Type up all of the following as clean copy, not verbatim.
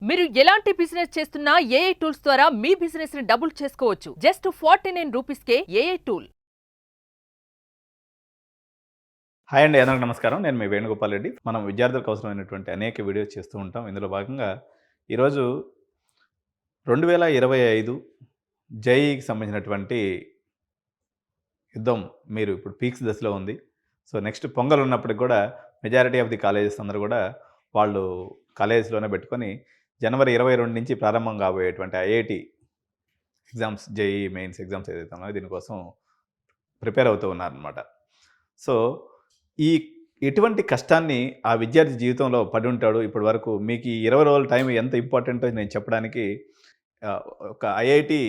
మీరు ఎలాంటి బిజినెస్ చేస్తున్నా ఏఐ టూల్స్ ద్వారా మీ బిజినెస్ ని డబుల్ చేసుకోవచ్చు. జస్ట్ 49 రూపీస్కే ఏఐ టూల్. హాయ్ అండి, అందరికీ నమస్కారం. నేను మీ వేణుగోపాల్ రెడ్డి. మనం విద్యార్థులకు అవసరమైనటువంటి అనేక వీడియోస్ చేస్తూ ఉంటాం. ఇందులో భాగంగా ఈరోజు 2025 జేఈఈకి సంబంధించినటువంటి యుద్ధం మీరు ఇప్పుడు పీక్స్ దశలో ఉంది. సో నెక్స్ట్ పొంగల్ ఉన్నప్పటికి కూడా మెజారిటీ ఆఫ్ ది కాలేజెస్ అందరూ కూడా వాళ్ళు కాలేజెస్లోనే పెట్టుకొని జనవరి 22 నుంచి ప్రారంభం కాబోయేటువంటి IIT exams, JEE mains exams ఏదైతే ఉన్నాయో దీనికోసం ప్రిపేర్ అవుతూ ఉన్నారనమాట. సో ఈ ఎటువంటి కష్టాన్ని ఆ విద్యార్థి జీవితంలో పడి ఉంటాడు ఇప్పటి వరకు, మీకు ఈ 20 రోజుల టైం ఎంత ఇంపార్టెంటో నేను చెప్పడానికి ఒక ఐఐటి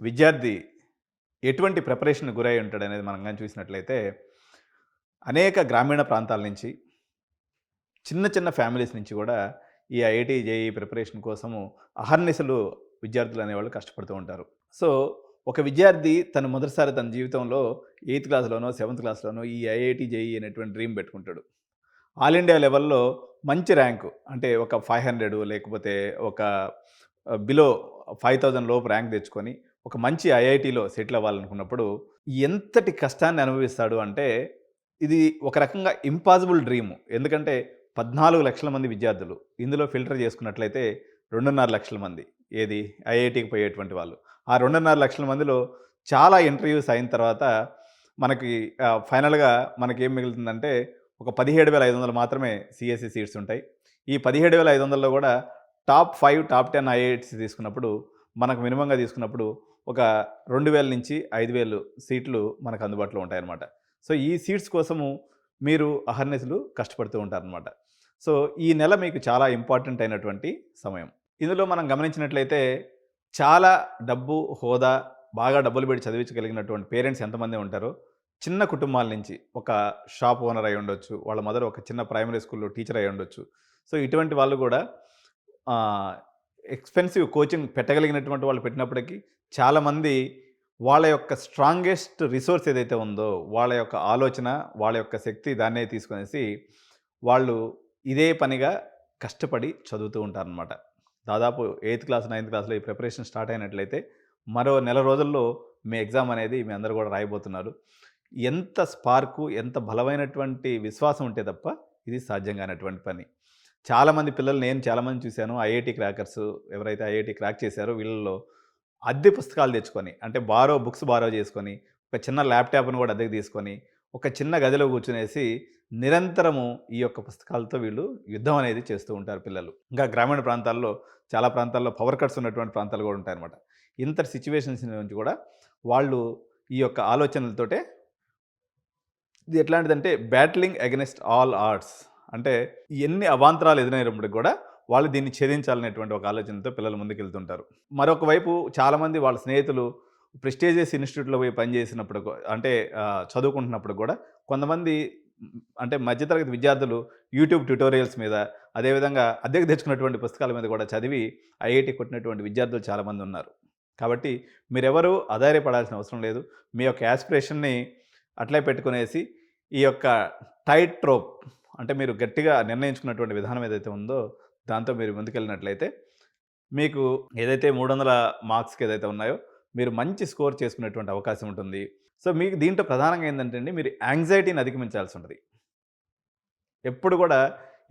విద్యార్థి ఎటువంటి ప్రిపరేషన్ గురై ఉంటాడు అనేది మనం కానీ చూసినట్లయితే, అనేక గ్రామీణ ప్రాంతాల నుంచి, చిన్న చిన్న ఫ్యామిలీస్ నుంచి కూడా ఈ ఐఐటి జేఈ ప్రిపరేషన్ కోసము అహర్నిశలు విద్యార్థులు అనేవాళ్ళు కష్టపడుతూ ఉంటారు. సో ఒక విద్యార్థి తను మొదటిసారి తన జీవితంలో 8th క్లాస్లోనో 7th క్లాస్లోనో ఈ ఐఐటి జేఈ అనేటువంటి డ్రీమ్ పెట్టుకుంటాడు. ఆల్ ఇండియా లెవెల్లో మంచి ర్యాంకు, అంటే ఒక 500 లేకపోతే ఒక బిలో 5000 లోపు ర్యాంక్ తెచ్చుకొని ఒక మంచి ఐఐటిలో సెటిల్ అవ్వాలనుకున్నప్పుడు ఎంతటి కష్టాన్ని అనుభవిస్తాడు అంటే, ఇది ఒక రకంగా ఇంపాసిబుల్ డ్రీము. ఎందుకంటే 14 లక్షల మంది విద్యార్థులు, ఇందులో ఫిల్టర్ చేసుకున్నట్లయితే 2.5 లక్షల మంది ఏది ఐఐటికి పోయేటువంటి వాళ్ళు. ఆ 2.5 లక్షల మందిలో చాలా ఇంటర్వ్యూస్ అయిన తర్వాత మనకి ఫైనల్గా మనకేం మిగులుతుందంటే ఒక 17,500 మాత్రమే సిఎస్సి సీట్స్ ఉంటాయి. ఈ 17,500లో కూడా టాప్ 5 టాప్ 10 ఐఐటీస్ తీసుకున్నప్పుడు, మనకు మినిమంగా తీసుకున్నప్పుడు ఒక 2,000 నుంచి 5,000 సీట్లు మనకు అందుబాటులో ఉంటాయన్నమాట. సో ఈ సీట్స్ కోసము మీరు అహర్నిశలు కష్టపడుతూ ఉంటారనమాట. సో ఈ నెల మీకు చాలా ఇంపార్టెంట్ అయినటువంటి సమయం. ఇందులో మనం గమనించినట్లయితే చాలా డబ్బు, హోదా, బాగా డబ్బులు పెట్టి చదివించగలిగినటువంటి పేరెంట్స్ ఎంతమంది ఉంటారో, చిన్న కుటుంబాల నుంచి ఒక షాప్ ఓనర్ అయి ఉండొచ్చు, వాళ్ళ మదర్ ఒక చిన్న ప్రైమరీ స్కూల్లో టీచర్ అయి ఉండొచ్చు. సో ఇటువంటి వాళ్ళు కూడా ఎక్స్పెన్సివ్ కోచింగ్ పెట్టగలిగినటువంటి వాళ్ళు పెట్టినప్పటికీ చాలామంది వాళ్ళ యొక్క స్ట్రాంగెస్ట్ రిసోర్స్ ఏదైతే ఉందో, వాళ్ళ యొక్క ఆలోచన, వాళ్ళ యొక్క శక్తి దాన్నే తీసుకొనేసి వాళ్ళు ఇదే పనిగా కష్టపడి చదువుతూ ఉంటారనమాట. దాదాపు 8th క్లాస్ 9th క్లాస్లో ఈ ప్రిపరేషన్ స్టార్ట్ అయినట్లయితే మరో నెల రోజుల్లో మీ ఎగ్జామ్ అనేది మీ అందరూ కూడా రాయబోతున్నారు. ఎంత స్పార్కు, ఎంత బలమైనటువంటి విశ్వాసం ఉంటే తప్ప ఇది సాధ్యం కానటువంటి పని. చాలామంది పిల్లలు, నేను చాలామంది చూశాను, ఐఐటి క్రాకర్స్ ఎవరైతే ఐఐటి క్రాక్ చేశారో వీళ్ళలో అద్దె పుస్తకాలు తెచ్చుకొని, అంటే బుక్స్ బారో చేసుకొని, ఒక చిన్న ల్యాప్టాప్ను కూడా అద్దెకు తీసుకొని, ఒక చిన్న గదిలో కూర్చునేసి నిరంతరము ఈ యొక్క పుస్తకాలతో వీళ్ళు యుద్ధం అనేది చేస్తూ ఉంటారు పిల్లలు. ఇంకా గ్రామీణ ప్రాంతాల్లో, చాలా ప్రాంతాల్లో పవర్ కట్స్ ఉన్నటువంటి ప్రాంతాలు కూడా ఉంటాయన్నమాట. ఇంతటి సిచ్యువేషన్స్ నుంచి కూడా వాళ్ళు ఈ యొక్క ఆలోచనలతోటే, ఇది ఎట్లాంటిదంటే బ్యాటిలింగ్ అగెనిస్ట్ ఆల్ ఆర్ట్స్, అంటే ఎన్ని అవాంతరాలు ఎదురైనప్పటికి కూడా వాళ్ళు దీన్ని ఛేదించాలనేటువంటి ఒక ఆలోచనతో పిల్లలు ముందుకెళ్తుంటారు. మరొక వైపు చాలామంది వాళ్ళ స్నేహితులు ప్రెస్టీజియస్ ఇన్స్టిట్యూట్లో పోయి పనిచేసినప్పుడు, అంటే చదువుకుంటున్నప్పుడు కూడా కొంతమంది, అంటే మధ్యతరగతి విద్యార్థులు యూట్యూబ్ ట్యుటోరియల్స్ మీద, అదేవిధంగా అద్దెకు తెచ్చుకున్నటువంటి పుస్తకాల మీద కూడా చదివి ఐఐటి కొట్టినటువంటి విద్యార్థులు చాలామంది ఉన్నారు. కాబట్టి మీరెవరూ ఆధారపడాల్సిన అవసరం లేదు. మీ యొక్క యాస్పిరేషన్ని అట్లే పెట్టుకునేసి ఈ యొక్క టైట్ ట్రోప్, అంటే మీరు గట్టిగా నిర్ణయించుకున్నటువంటి విధానం ఏదైతే ఉందో దాంతో మీరు ముందుకెళ్ళినట్లయితే మీకు ఏదైతే 300 మార్క్స్కి ఏదైతే ఉన్నాయో మీరు మంచి స్కోర్ చేసుకునేటువంటి అవకాశం ఉంటుంది. సో మీకు దీంట్లో ప్రధానంగా ఏంటంటే అండి, మీరు యాంగ్జైటీని అధిగమించాల్సి ఉంటుంది. ఎప్పుడు కూడా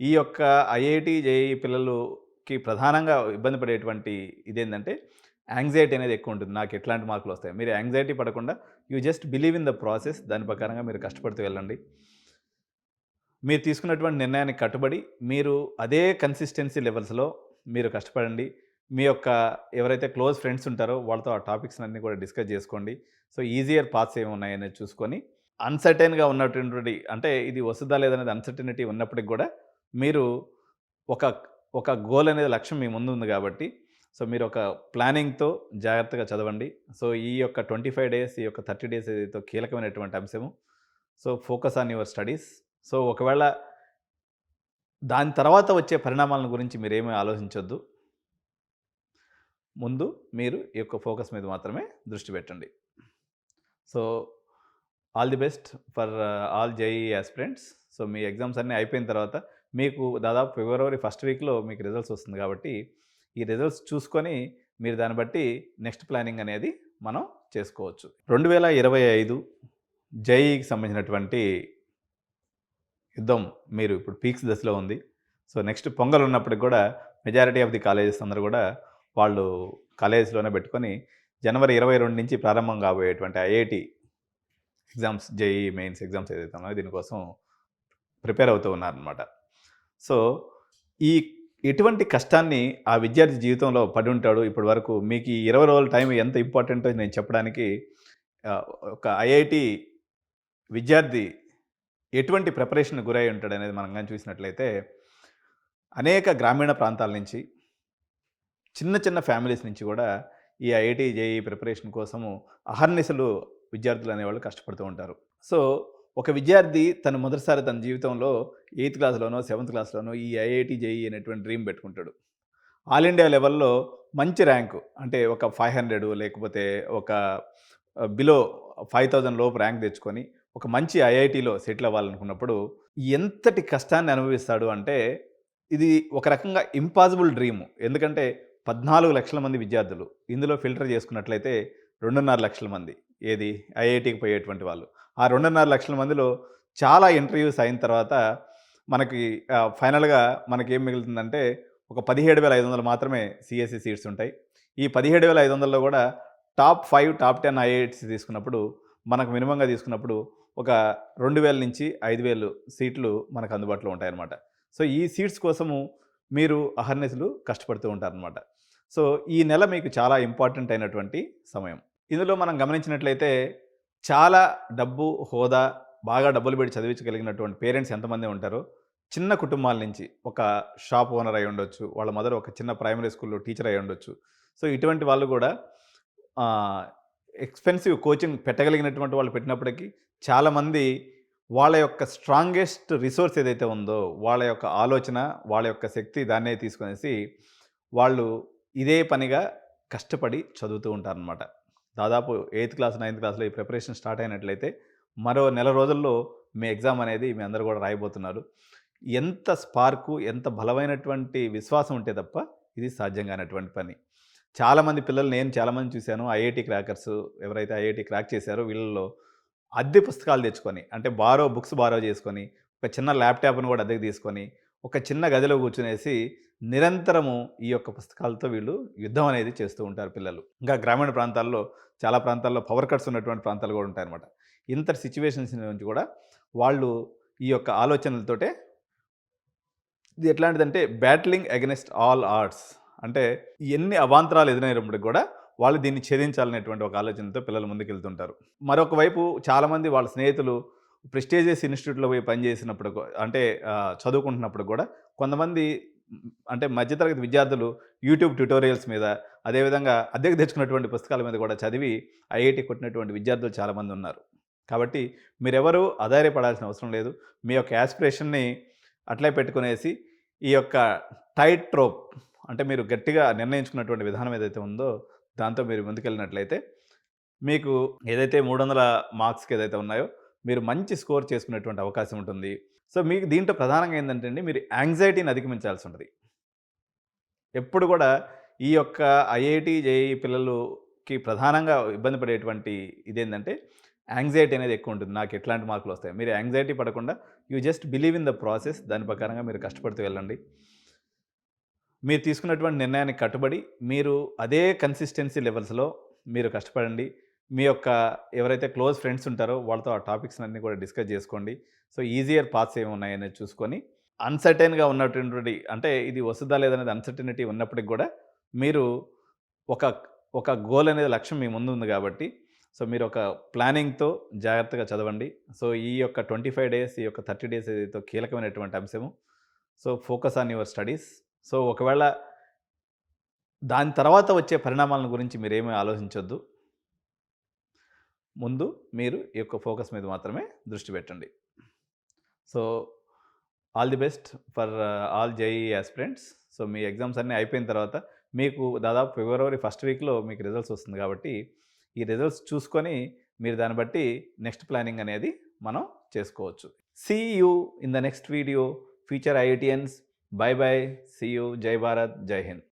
ఈ యొక్క ఐఐటి జేఈఈ పిల్లలకి ప్రధానంగా ఇబ్బంది పడేటువంటి ఇదేంటంటే యాంగ్జైటీ అనేది ఎక్కువ ఉంటుంది. నాకు ఎట్లాంటి మార్కులు వస్తాయి, మీరు యాంగ్జైటీ పడకుండా you just believe in the process, దాని ప్రకారంగా మీరు కష్టపడుతూ వెళ్ళండి. మీరు తీసుకున్నటువంటి నిర్ణయానికి కట్టుబడి మీరు అదే కన్సిస్టెన్సీ లెవెల్స్లో మీరు కష్టపడండి. మీ యొక్క ఎవరైతే క్లోజ్ ఫ్రెండ్స్ ఉంటారో వాళ్ళతో ఆ టాపిక్స్ అన్నీ కూడా డిస్కస్ చేసుకోండి. సో ఈజియర్ పాత్స్ ఏమి ఉన్నాయనేది చూసుకొని, అన్సర్టైన్గా ఉన్నటువంటి, అంటే ఇది వస్తుందా లేదనేది అన్సర్టనిటీ ఉన్నప్పటికి కూడా మీరు ఒక ఒక గోల్ అనేది, లక్ష్యం మీ ముందు ఉంది కాబట్టి, సో మీరు ఒక ప్లానింగ్తో జాగ్రత్తగా చదవండి. సో ఈ యొక్క 25 డేస్, ఈ యొక్క 30 డేస్ ఏదైతే కీలకమైనటువంటి అంశము. So focus on your studies. So ఒకవేళ దాని తర్వాత వచ్చే పరిణామాలను గురించి మీరేమీ ఆలోచించొద్దు. ముందు మీరు ఈ యొక్క ఫోకస్ మీద మాత్రమే దృష్టి పెట్టండి. So all the best for all JEE aspirants. So me exams అన్నీ అయిపోయిన తర్వాత మీకు దాదాపు ఫిబ్రవరి ఫస్ట్ వీక్లో మీకు రిజల్ట్స్ వస్తుంది కాబట్టి ఈ రిజల్ట్స్ చూసుకొని మీరు దాన్ని బట్టి నెక్స్ట్ ప్లానింగ్ అనేది మనం చేసుకోవచ్చు. 2025 జేఈకి సంబంధించినటువంటి యుద్ధం మీరు ఇప్పుడు పీక్స్ దశలో ఉంది. సో నెక్స్ట్ పొంగల్ ఉన్నప్పటికి కూడా మెజారిటీ ఆఫ్ ది కాలేజెస్ అందరూ కూడా వాళ్ళు కాలేజెస్లోనే పెట్టుకొని జనవరి 22 నుంచి ప్రారంభం కాబోయేటువంటి IIT exams, JEE mains exams ఏదైతే ఉన్నాయో దీనికోసం ప్రిపేర్ అవుతూ ఉన్నారనమాట. సో ఈ ఎటువంటి కష్టాన్ని ఆ విద్యార్థి జీవితంలో పడి ఉంటాడు ఇప్పటి వరకు, మీకు ఈ 20 రోజుల టైం ఎంత ఇంపార్టెంటో నేను చెప్పడానికి ఒక ఐఐటి విద్యార్థి ఎటువంటి ప్రిపరేషన్ గురై ఉంటాడు అనేది మనం కానీ చూసినట్లయితే, అనేక గ్రామీణ ప్రాంతాల నుంచి, చిన్న చిన్న ఫ్యామిలీస్ నుంచి కూడా ఈ ఐఐటి జేఈ ప్రిపరేషన్ కోసము అహర్నిశలు విద్యార్థులు అనేవాళ్ళు కష్టపడుతూ ఉంటారు. సో ఒక విద్యార్థి తను మొదటిసారి తన జీవితంలో 8th క్లాస్లోనో 7th క్లాస్లోనో ఈ ఐఐటి జేఈ అనేటువంటి డ్రీమ్ పెట్టుకుంటాడు. ఆల్ ఇండియా లెవెల్లో మంచి ర్యాంకు, అంటే ఒక 500 లేకపోతే ఒక బిలో 5000 లోపు ర్యాంక్ తెచ్చుకొని ఒక మంచి ఐఐటిలో సెటిల్ అవ్వాలనుకున్నప్పుడు ఎంతటి కష్టాన్ని అనుభవిస్తాడు అంటే, ఇది ఒక రకంగా ఇంపాసిబుల్ డ్రీము. ఎందుకంటే 14 లక్షల మంది విద్యార్థులు, ఇందులో ఫిల్టర్ చేసుకున్నట్లయితే 2.5 లక్షల మంది ఏది ఐఐటికి పోయేటువంటి వాళ్ళు. ఆ 2.5 లక్షల మందిలో చాలా ఇంటర్వ్యూస్ అయిన తర్వాత మనకి ఫైనల్గా మనకేం మిగులుతుందంటే ఒక 17,500 మాత్రమే సిఎస్సి సీట్స్ ఉంటాయి. ఈ 17,500లో కూడా టాప్ 5 టాప్ 10 ఐఐటీస్ తీసుకున్నప్పుడు మనకు మినిమంగా తీసుకున్నప్పుడు ఒక 2,000 నుంచి 5,000 సీట్లు మనకు అందుబాటులో ఉంటాయన్నమాట. సో ఈ సీట్స్ కోసము మీరు అహర్నిశలు కష్టపడుతూ ఉంటారనమాట. సో ఈ నెల మీకు చాలా ఇంపార్టెంట్ అయినటువంటి సమయం. ఇందులో మనం గమనించినట్లయితే చాలా డబ్బు, హోదా, బాగా డబ్బులు పెట్టి చదివించగలిగినటువంటి పేరెంట్స్ ఎంతమంది ఉంటారో, చిన్న కుటుంబాల నుంచి ఒక షాప్ ఓనర్ అయి ఉండొచ్చు, వాళ్ళ మదర్ ఒక చిన్న ప్రైమరీ స్కూల్లో టీచర్ అయి ఉండొచ్చు. సో ఇటువంటి వాళ్ళు కూడా ఎక్స్పెన్సివ్ కోచింగ్ పెట్టగలిగినటువంటి వాళ్ళు పెట్టినప్పటికీ చాలామంది వాళ్ళ యొక్క స్ట్రాంగెస్ట్ రిసోర్స్ ఏదైతే ఉందో, వాళ్ళ యొక్క ఆలోచన, వాళ్ళ యొక్క శక్తి దాన్నే తీసుకొనేసి వాళ్ళు ఇదే పనిగా కష్టపడి చదువుతూ ఉంటారనమాట. దాదాపు 8th క్లాస్ 9th క్లాస్లో ఈ ప్రిపరేషన్ స్టార్ట్ అయినట్లయితే మరో నెల రోజుల్లో మీ ఎగ్జామ్ అనేది మీ అందరూ కూడా రాయబోతున్నారు. ఎంత స్పార్కు, ఎంత బలమైనటువంటి విశ్వాసం ఉంటే తప్ప ఇది సాధ్యం కానటువంటి పని. చాలామంది పిల్లలు, నేను చాలామంది చూశాను, ఐఐటి క్రాకర్స్ ఎవరైతే ఐఐటి క్రాక్ చేశారో వీళ్ళలో అద్దె పుస్తకాలు తెచ్చుకొని, అంటే బుక్స్ బారో చేసుకొని, ఒక చిన్న ల్యాప్టాప్ను కూడా అద్దెకు తీసుకొని, ఒక చిన్న గదిలో కూర్చునేసి నిరంతరము ఈ యొక్క పుస్తకాలతో వీళ్ళు యుద్ధం అనేది చేస్తూ ఉంటారు పిల్లలు. ఇంకా గ్రామీణ ప్రాంతాల్లో, చాలా ప్రాంతాల్లో పవర్ కట్స్ ఉన్నటువంటి ప్రాంతాలు కూడా ఉంటాయన్నమాట. ఇంతటి సిచ్యువేషన్స్ నుంచి కూడా వాళ్ళు ఈ యొక్క ఆలోచనలతోటే, ఇది ఎట్లాంటిదంటే బ్యాటిలింగ్ అగెనిస్ట్ ఆల్ ఆర్ట్స్, అంటే ఎన్ని అవాంతరాలు ఎదురైనప్పటికి కూడా వాళ్ళు దీన్ని ఛేదించాలనేటువంటి ఒక ఆలోచనతో పిల్లలు ముందుకెళ్తుంటారు. మరొక వైపు చాలామంది వాళ్ళ స్నేహితులు ప్రెస్టీజియస్ ఇన్స్టిట్యూట్లో పోయి పనిచేసినప్పుడు, అంటే చదువుకుంటున్నప్పుడు కూడా కొంతమంది, అంటే మధ్యతరగతి విద్యార్థులు యూట్యూబ్ ట్యుటోరియల్స్ మీద, అదేవిధంగా అద్దెకు తెచ్చుకున్నటువంటి పుస్తకాల మీద కూడా చదివి ఐఐటి కొట్టినటువంటి విద్యార్థులు చాలామంది ఉన్నారు. కాబట్టి మీరెవరూ ఆధారపడాల్సిన అవసరం లేదు. మీ యొక్క యాస్పిరేషన్ని అట్లే పెట్టుకునేసి ఈ యొక్క టైట్ ట్రోప్, అంటే మీరు గట్టిగా నిర్ణయించుకున్నటువంటి విధానం ఏదైతే ఉందో దాంతో మీరు ముందుకెళ్ళినట్లయితే మీకు ఏదైతే 300 మార్క్స్కి ఏదైతే ఉన్నాయో మీరు మంచి స్కోర్ చేసుకునేటువంటి అవకాశం ఉంటుంది. సో మీకు దీంట్లో ప్రధానంగా ఏంటంటే అండి, మీరు యాంగ్జైటీని అధిగమించాల్సి ఉంటుంది. ఎప్పుడు కూడా ఈ యొక్క ఐఐటి జేఈ పిల్లలకి ప్రధానంగా ఇబ్బంది పడేటువంటి ఇదేంటంటే యాంగ్జైటీ అనేది ఎక్కువ ఉంటుంది. నాకు ఎట్లాంటి మార్కులు వస్తాయి, మీరు యాంగ్జైటీ పడకుండా you just believe in the process, దాని ప్రకారంగా మీరు కష్టపడుతూ వెళ్ళండి. మీరు తీసుకున్నటువంటి నిర్ణయానికి కట్టుబడి మీరు అదే కన్సిస్టెన్సీ లెవెల్స్లో మీరు కష్టపడండి. మీ యొక్క ఎవరైతే క్లోజ్ ఫ్రెండ్స్ ఉంటారో వాళ్ళతో ఆ టాపిక్స్ అన్నీ కూడా డిస్కస్ చేసుకోండి. సో ఈజియర్ పాత్స్ ఏమి ఉన్నాయనేది చూసుకొని, అన్సర్టైన్గా ఉన్నటువంటి, అంటే ఇది వస్తుందా లేదనేది అన్సర్టనిటీ ఉన్నప్పటికి కూడా మీరు ఒక గోల్ అనేది, లక్ష్యం మీ ముందు ఉంది కాబట్టి, సో మీరు ఒక ప్లానింగ్తో జాగ్రత్తగా చదవండి. సో ఈ యొక్క 25 డేస్, ఈ యొక్క 30 డేస్ ఏదైతే కీలకమైనటువంటి అంశము. So focus on your studies. So ఒకవేళ దాని తర్వాత వచ్చే పరిణామాలను గురించి మీరేమీ ఆలోచించొద్దు. ముందు మీరు ఈ యొక్క ఫోకస్ మీద మాత్రమే దృష్టి పెట్టండి. So all the best for all JEE aspirants. So me exams అన్నీ అయిపోయిన తర్వాత మీకు దాదాపు ఫిబ్రవరి ఫస్ట్ వీక్లో మీకు రిజల్ట్స్ వస్తుంది కాబట్టి ఈ రిజల్ట్స్ చూసుకొని మీరు దాన్ని బట్టి నెక్స్ట్ ప్లానింగ్ అనేది మనం చేసుకోవచ్చు. See you in the next video. Future IITians. Bye bye. See you. జై భారత్. జై హింద్.